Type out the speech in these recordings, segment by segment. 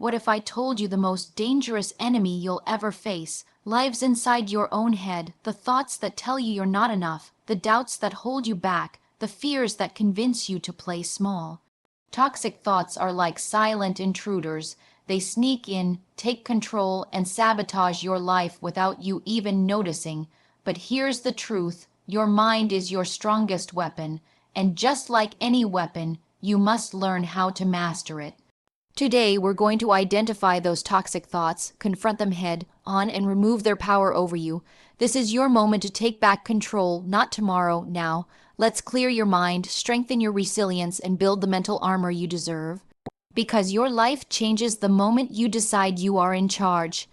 What if I told you the most dangerous enemy you'll ever face lives inside your own head, the thoughts that tell you you're not enough, the doubts that hold you back, the fears that convince you to play small? Toxic thoughts are like silent intruders. They sneak in, take control, and sabotage your life without you even noticing. But here's the truth: your mind is your strongest weapon, and just like any weapon, you must learn how to master it. Today, we're going to identify those toxic thoughts, confront them head on, and remove their power over you. This is your moment to take back control, not tomorrow, now. Let's clear your mind, strengthen your resilience, and build the mental armor you deserve. Because your life changes the moment you decide you are in charge.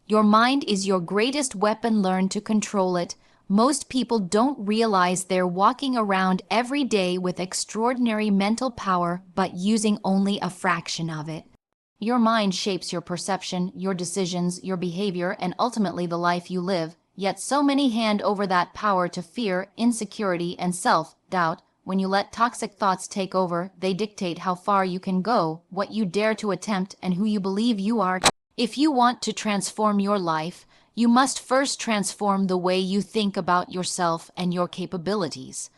Your mind is your greatest weapon. Learn to control it. Most people don't realize they're walking around every day with extraordinary mental power, but using only a fraction of it. Your mind shapes your perception, your decisions, your behavior, and ultimately the life you live. Yet so many hand over that power to fear, insecurity, and self-doubt. When you let toxic thoughts take over, they dictate how far you can go, what you dare to attempt, and who you believe you are. If you want to transform your life, you must first transform the way you think about yourself and your capabilities.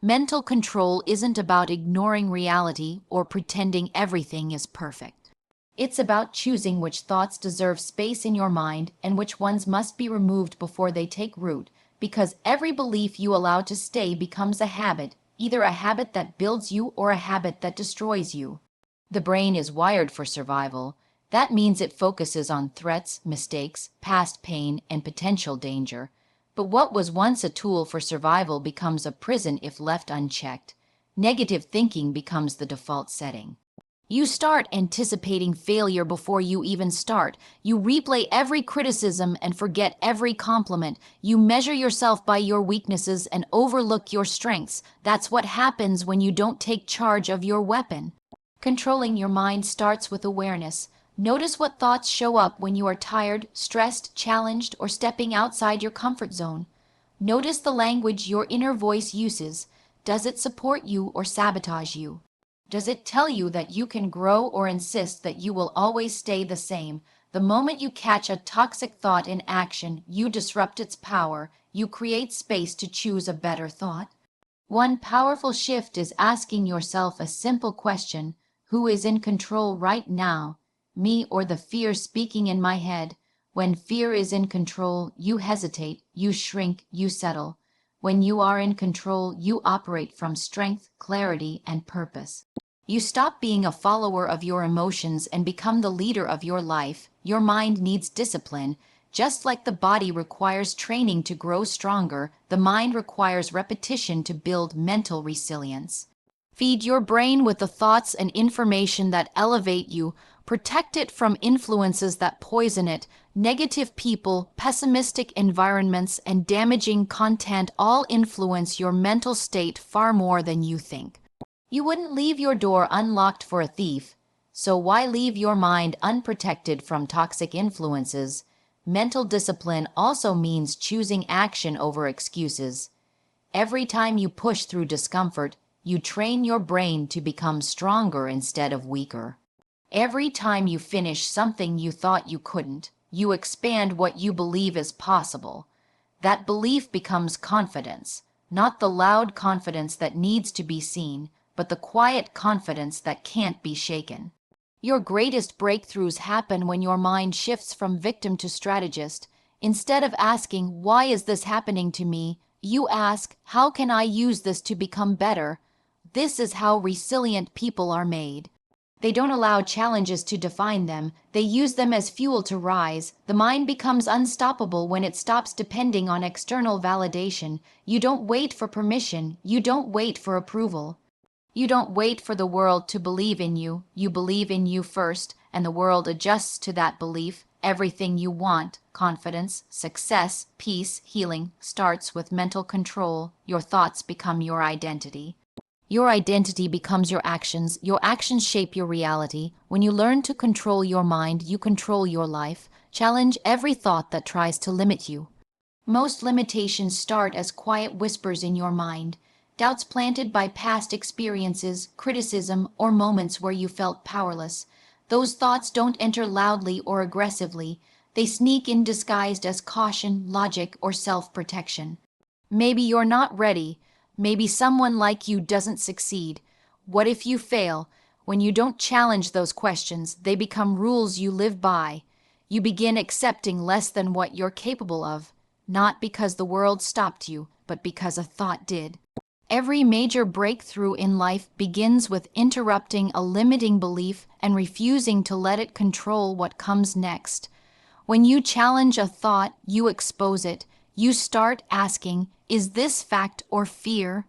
Mental control isn't about ignoring reality or pretending everything is perfect. It's about choosing which thoughts deserve space in your mind and which ones must be removed before they take root, because every belief you allow to stay becomes a habit, either a habit that builds you or a habit that destroys you. The brain is wired for survival. That means it focuses on threats, mistakes, past pain, and potential danger. But what was once a tool for survival becomes a prison if left unchecked. Negative thinking becomes the default setting. You start anticipating failure before you even start. You replay every criticism and forget every compliment. You measure yourself by your weaknesses and overlook your strengths. That's what happens when you don't take charge of your weapon. Controlling your mind starts with awareness. Notice what thoughts show up when you are tired, stressed, challenged, or stepping outside your comfort zone. Notice the language your inner voice uses. Does it support you or sabotage you? Does it tell you that you can grow or insist that you will always stay the same? The moment you catch a toxic thought in action, you disrupt its power. You create space to choose a better thought. One powerful shift is asking yourself a simple question: who is in control right now? Me or the fear speaking in my head? When fear is in control, you hesitate, you shrink, you settle. When you are in control, you operate from strength, clarity, and purpose. You stop being a follower of your emotions and become the leader of your life. Your mind needs discipline. Just like the body requires training to grow stronger, the mind requires repetition to build mental resilience. Feed your brain with the thoughts and information that elevate you. Protect it from influences that poison it. Negative people, pessimistic environments, and damaging content all influence your mental state far more than you think. You wouldn't leave your door unlocked for a thief, so why leave your mind unprotected from toxic influences? Mental discipline also means choosing action over excuses. Every time you push through discomfort, you train your brain to become stronger instead of weaker. Every time you finish something you thought you couldn't, you expand what you believe is possible. That belief becomes confidence, not the loud confidence that needs to be seen, but the quiet confidence that can't be shaken. Your greatest breakthroughs happen when your mind shifts from victim to strategist. Instead of asking, "Why is this happening to me?" you ask, "How can I use this to become better?" This is how resilient people are made. They don't allow challenges to define them. They use them as fuel to rise. The mind becomes unstoppable when it stops depending on external validation. You don't wait for permission. You don't wait for approval. You don't wait for the world to believe in you. You believe in you first, and the world adjusts to that belief. Everything you want, confidence, success, peace, healing, starts with mental control. Your thoughts become your identity. Your identity becomes your actions. Your actions shape your reality. When you learn to control your mind, you control your life. Challenge every thought that tries to limit you. Most limitations start as quiet whispers in your mind. Doubts planted by past experiences, criticism, or moments where you felt powerless. Those thoughts don't enter loudly or aggressively. They sneak in disguised as caution, logic, or self-protection. Maybe you're not ready. Maybe someone like you doesn't succeed. What if you fail? When you don't challenge those questions, they become rules you live by. You begin accepting less than what you're capable of, not because the world stopped you, but because a thought did. Every major breakthrough in life begins with interrupting a limiting belief and refusing to let it control what comes next. When you challenge a thought, you expose it. You start asking, is this fact or fear?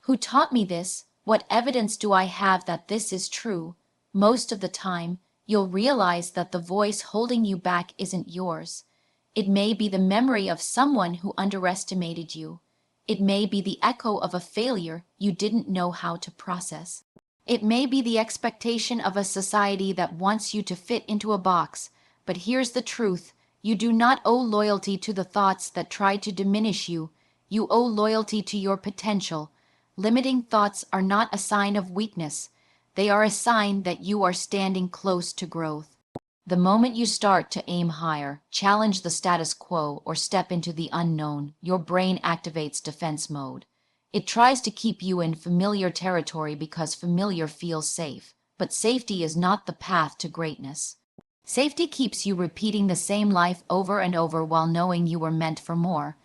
Who taught me this? What evidence do I have that this is true? Most of the time, you'll realize that the voice holding you back isn't yours. It may be the memory of someone who underestimated you. It may be the echo of a failure you didn't know how to process. It may be the expectation of a society that wants you to fit into a box. But here's the truth. You do not owe loyalty to the thoughts that try to diminish you. You owe loyalty to your potential. Limiting thoughts are not a sign of weakness. They are a sign that you are standing close to growth. The moment you start to aim higher, challenge the status quo, or step into the unknown, your brain activates defense mode. It tries to keep you in familiar territory because familiar feels safe. But safety is not the path to greatness. Safety keeps you repeating the same life over and over while knowing you were meant for more.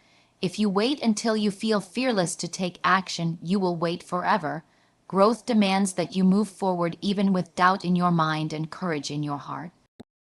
If you wait until you feel fearless to take action, you will wait forever. Growth demands that you move forward even with doubt in your mind and courage in your heart.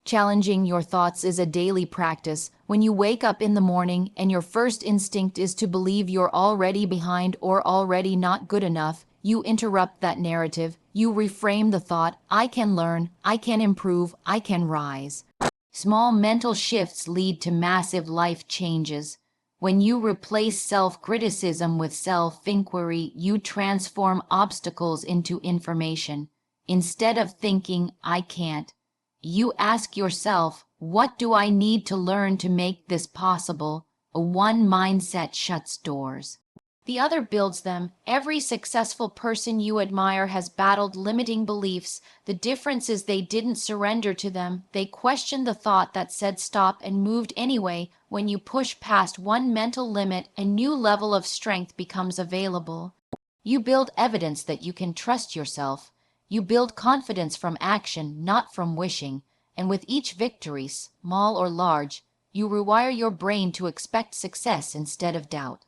Challenging your thoughts is a daily practice. When you wake up in the morning and your first instinct is to believe you're already behind or already not good enough, you interrupt that narrative. You reframe the thought, I can learn, I can improve, I can rise. Small mental shifts lead to massive life changes. When you replace self-criticism with self-inquiry, you transform obstacles into information. Instead of thinking, I can't, you ask yourself, what do I need to learn to make this possible? One mindset shuts doors. The other builds them. Every successful person you admire has battled limiting beliefs. The difference is they didn't surrender to them. They questioned the thought that said stop and moved anyway. When you push past one mental limit, a new level of strength becomes available. You build evidence that you can trust yourself. You build confidence from action, not from wishing. And with each victory, small or large, you rewire your brain to expect success instead of doubt.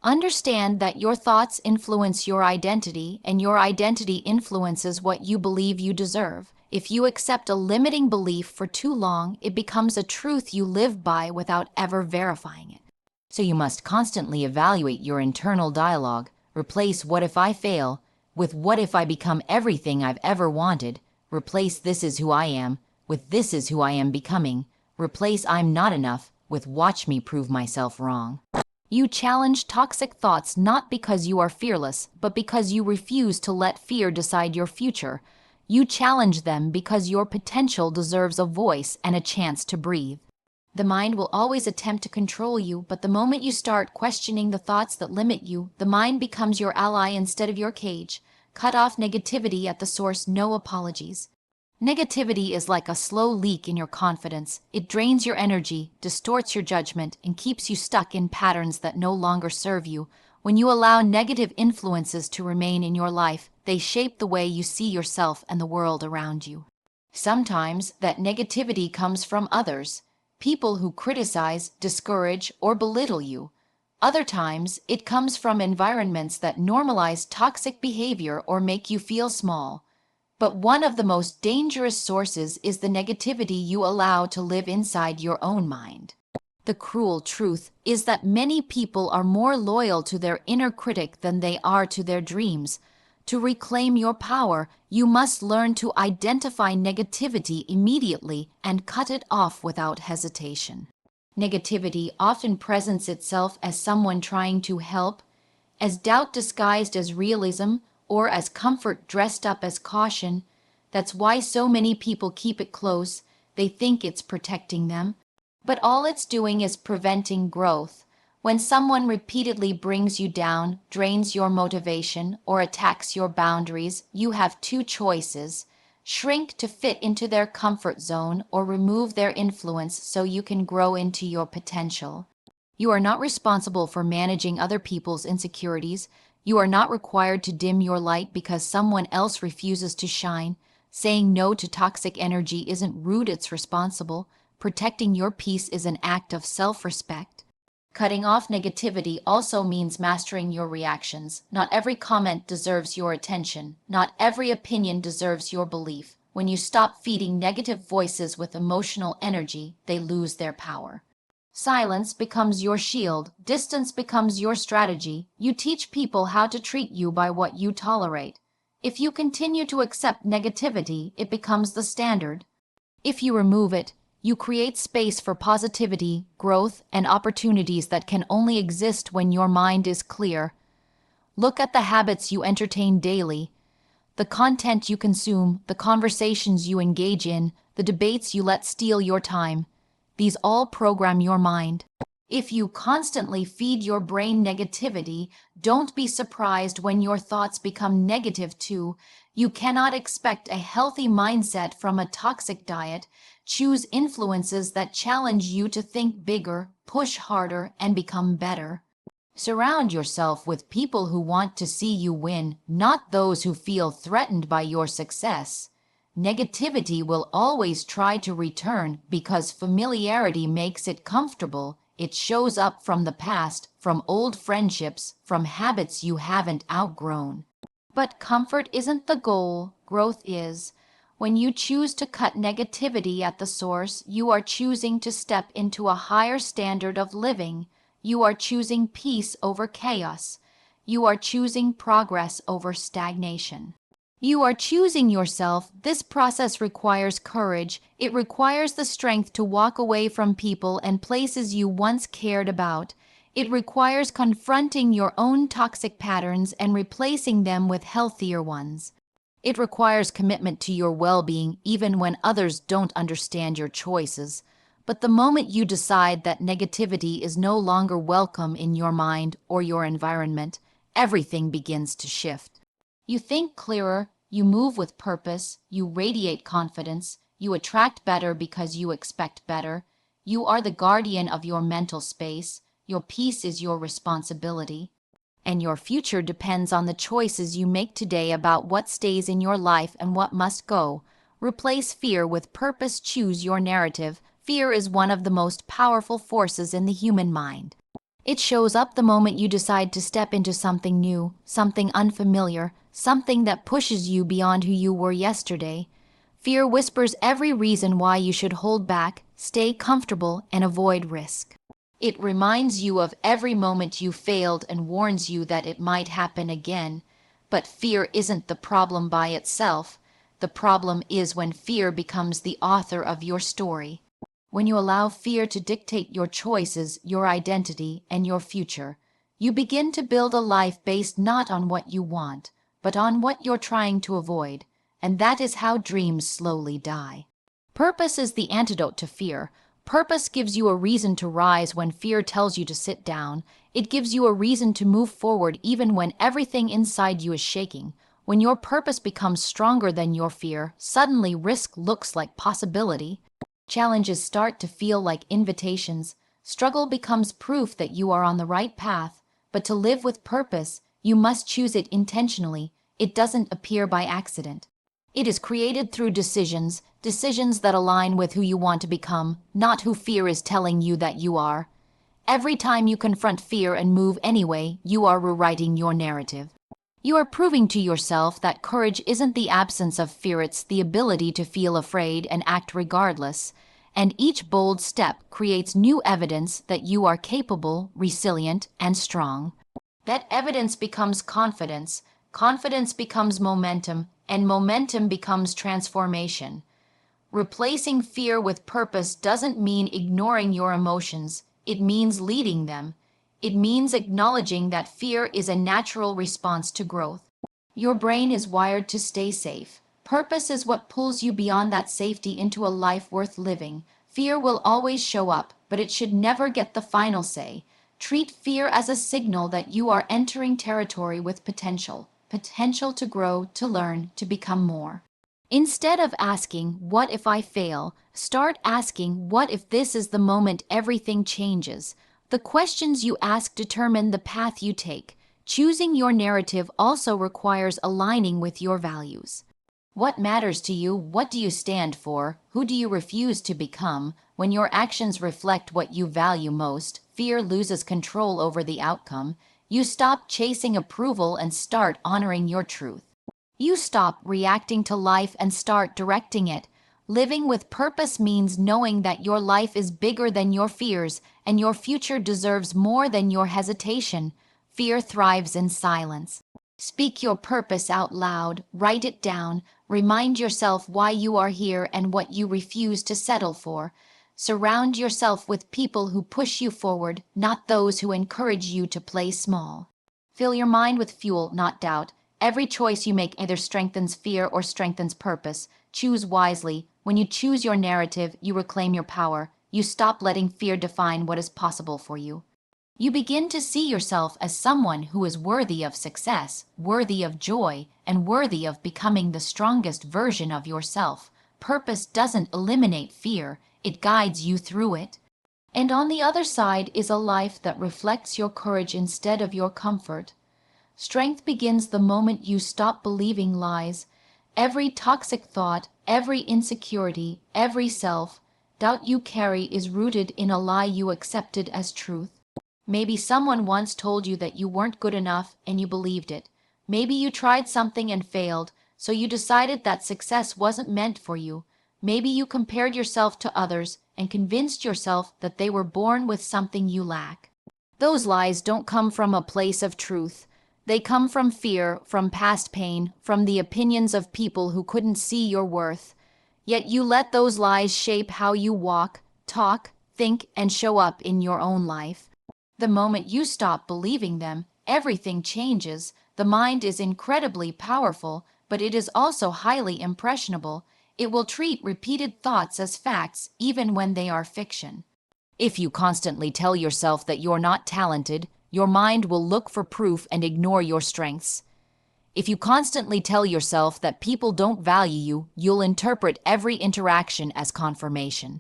Understand that your thoughts influence your identity, and your identity influences what you believe you deserve. If you accept a limiting belief for too long, it becomes a truth you live by without ever verifying it. So you must constantly evaluate your internal dialogue. Replace what if I fail with what if I become everything I've ever wanted. Replace this is who I am with this is who I am becoming. Replace I'm not enough with watch me prove myself wrong. You challenge toxic thoughts not because you are fearless, but because you refuse to let fear decide your future. You challenge them because your potential deserves a voice and a chance to breathe. The mind will always attempt to control you, but the moment you start questioning the thoughts that limit you, the mind becomes your ally instead of your cage. Cut off negativity at the source, no apologies. Negativity is like a slow leak in your confidence. It drains your energy, distorts your judgment, and keeps you stuck in patterns that no longer serve you. When you allow negative influences to remain in your life, they shape the way you see yourself and the world around you. Sometimes that negativity comes from others, people who criticize, discourage, or belittle you. Other times, it comes from environments that normalize toxic behavior or make you feel small. But one of the most dangerous sources is the negativity you allow to live inside your own mind. The cruel truth is that many people are more loyal to their inner critic than they are to their dreams. To reclaim your power, you must learn to identify negativity immediately and cut it off without hesitation. Negativity often presents itself as someone trying to help, as doubt disguised as realism, or as comfort dressed up as caution. That's why so many people keep it close. They think it's protecting them, but all it's doing is preventing growth. When someone repeatedly brings you down, drains your motivation, or attacks your boundaries, you have two choices: Shrink to fit into their comfort zone or remove their influence so you can grow into your potential. You are not responsible for managing other people's insecurities. You are not required to dim your light because someone else refuses to shine. Saying no to toxic energy isn't rude, it's responsible. Protecting your peace is an act of self-respect. Cutting off negativity also means mastering your reactions. Not every comment deserves your attention. Not every opinion deserves your belief. When you stop feeding negative voices with emotional energy, they lose their power. Silence becomes your shield. Distance becomes your strategy. You teach people how to treat you by what you tolerate. If you continue to accept negativity, it becomes the standard. If you remove it, you create space for positivity, growth, and opportunities that can only exist when your mind is clear. Look at the habits you entertain daily, the content you consume, the conversations you engage in, the debates you let steal your time. These all program your mind. If you constantly feed your brain negativity, don't be surprised when your thoughts become negative too. You cannot expect a healthy mindset from a toxic diet. Choose influences that challenge you to think bigger, push harder, and become better. Surround yourself with people who want to see you win, not those who feel threatened by your success. Negativity will always try to return because familiarity makes it comfortable. It shows up from the past, from old friendships, from habits you haven't outgrown. But comfort isn't the goal, growth is. When you choose to cut negativity at the source, you are choosing to step into a higher standard of living. You are choosing peace over chaos. You are choosing progress over stagnation. You are choosing yourself. This process requires courage. It requires the strength to walk away from people and places you once cared about. It requires confronting your own toxic patterns and replacing them with healthier ones. It requires commitment to your well-being even when others don't understand your choices. But the moment you decide that negativity is no longer welcome in your mind or your environment, everything begins to shift. You think clearer, you move with purpose, you radiate confidence, you attract better because you expect better. You are the guardian of your mental space. Your peace is your responsibility. And your future depends on the choices you make today about what stays in your life and what must go. Replace fear with purpose. Choose your narrative. Fear is one of the most powerful forces in the human mind. It shows up the moment you decide to step into something new, something unfamiliar, something that pushes you beyond who you were yesterday. Fear whispers every reason why you should hold back, stay comfortable, and avoid risk. It reminds you of every moment you failed and warns you that it might happen again. But fear isn't the problem by itself. The problem is when fear becomes the author of your story. When you allow fear to dictate your choices, your identity, and your future, you begin to build a life based not on what you want, but on what you're trying to avoid. And that is how dreams slowly die. Purpose is the antidote to fear. Purpose gives you a reason to rise when fear tells you to sit down. It gives you a reason to move forward even when everything inside you is shaking. When your purpose becomes stronger than your fear, suddenly risk looks like possibility. Challenges start to feel like invitations. Struggle becomes proof that you are on the right path. But to live with purpose, you must choose it intentionally. It doesn't appear by accident. It is created through decisions that align with who you want to become, not who fear is telling you that you are. Every time you confront fear and move anyway, you are rewriting your narrative. You are proving to yourself that courage isn't the absence of fear, it's the ability to feel afraid and act regardless. And each bold step creates new evidence that you are capable, resilient, and strong. That evidence becomes confidence. Confidence becomes momentum, and momentum becomes transformation. Replacing fear with purpose doesn't mean ignoring your emotions. It means leading them. It means acknowledging that fear is a natural response to growth. Your brain is wired to stay safe. Purpose is what pulls you beyond that safety into a life worth living. Fear will always show up, but it should never get the final say. Treat fear as a signal that you are entering territory with potential. Potential to grow, to learn, to become more. Instead of asking, "What if I fail?" start asking, "What if this is the moment everything changes?" The questions you ask determine the path you take. Choosing your narrative also requires aligning with your values. What matters to you? What do you stand for? Who do you refuse to become? When your actions reflect what you value most, fear loses control over the outcome. You stop chasing approval and start honoring your truth. You stop reacting to life and start directing it. Living with purpose means knowing that your life is bigger than your fears and your future deserves more than your hesitation. Fear thrives in silence. Speak your purpose out loud, write it down, remind yourself why you are here and what you refuse to settle for. Surround yourself with people who push you forward, not those who encourage you to play small. Fill your mind with fuel, not doubt. Every choice you make either strengthens fear or strengthens purpose. Choose wisely. When you choose your narrative, you reclaim your power. You stop letting fear define what is possible for you. You begin to see yourself as someone who is worthy of success, worthy of joy, and worthy of becoming the strongest version of yourself. Purpose doesn't eliminate fear, it guides you through it. And on the other side is a life that reflects your courage instead of your comfort. Strength begins the moment you stop believing lies. Every toxic thought, every insecurity, every self-doubt you carry is rooted in a lie you accepted as truth. Maybe someone once told you that you weren't good enough and you believed it. Maybe you tried something and failed, so you decided that success wasn't meant for you. Maybe you compared yourself to others and convinced yourself that they were born with something you lack. Those lies don't come from a place of truth. They come from fear, from past pain, from the opinions of people who couldn't see your worth. Yet you let those lies shape how you walk, talk, think, and show up in your own life. The moment you stop believing them, everything changes. The mind is incredibly powerful, but it is also highly impressionable. It will treat repeated thoughts as facts, even when they are fiction. If you constantly tell yourself that you're not talented, your mind will look for proof and ignore your strengths. If you constantly tell yourself that people don't value you, you'll interpret every interaction as confirmation.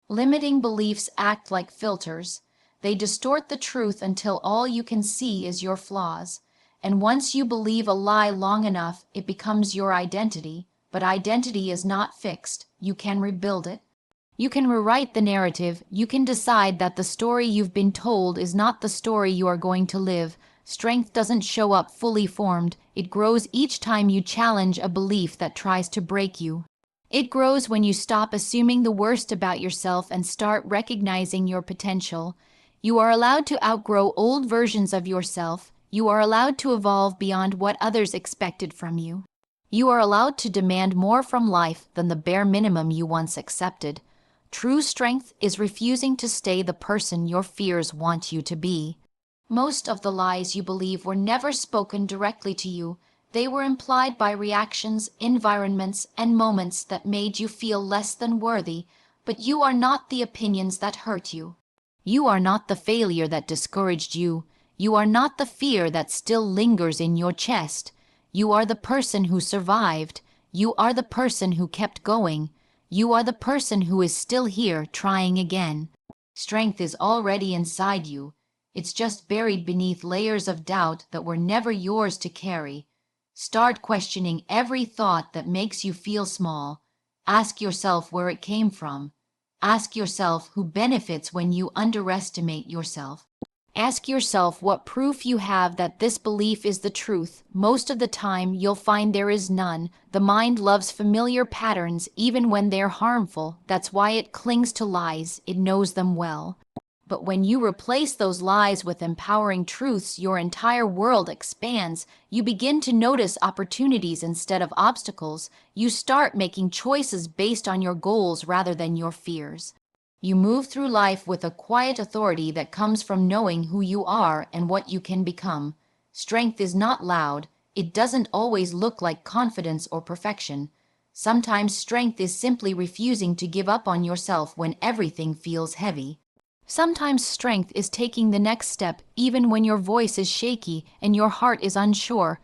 Limiting beliefs act like filters. They distort the truth until all you can see is your flaws. And once you believe a lie long enough, it becomes your identity. But identity is not fixed. You can rebuild it. You can rewrite the narrative. You can decide that the story you've been told is not the story you are going to live. Strength doesn't show up fully formed. It grows each time you challenge a belief that tries to break you. It grows when you stop assuming the worst about yourself and start recognizing your potential. You are allowed to outgrow old versions of yourself. You are allowed to evolve beyond what others expected from you. You are allowed to demand more from life than the bare minimum you once accepted. True strength is refusing to stay the person your fears want you to be. Most of the lies you believe were never spoken directly to you. They were implied by reactions, environments, and moments that made you feel less than worthy, but you are not the opinions that hurt you. You are not the failure that discouraged you. You are not the fear that still lingers in your chest. You are the person who survived. You are the person who kept going. You are the person who is still here trying again. Strength is already inside you. It's just buried beneath layers of doubt that were never yours to carry. Start questioning every thought that makes you feel small. Ask yourself where it came from. Ask yourself who benefits when you underestimate yourself. Ask yourself what proof you have that this belief is the truth. Most of the time, you'll find there is none. The mind loves familiar patterns even when they're harmful. That's why it clings to lies. It knows them well. But when you replace those lies with empowering truths, your entire world expands. You begin to notice opportunities instead of obstacles. You start making choices based on your goals rather than your fears. You move through life with a quiet authority that comes from knowing who you are and what you can become. Strength is not loud. It doesn't always look like confidence or perfection. Sometimes strength is simply refusing to give up on yourself when everything feels heavy. Sometimes strength is taking the next step even when your voice is shaky and your heart is unsure.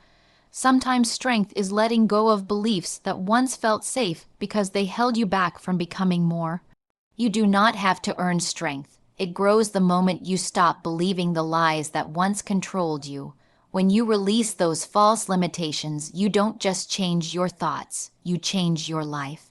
Sometimes strength is letting go of beliefs that once felt safe because they held you back from becoming more. You do not have to earn strength. It grows the moment you stop believing the lies that once controlled you. When you release those false limitations, you don't just change your thoughts, you change your life.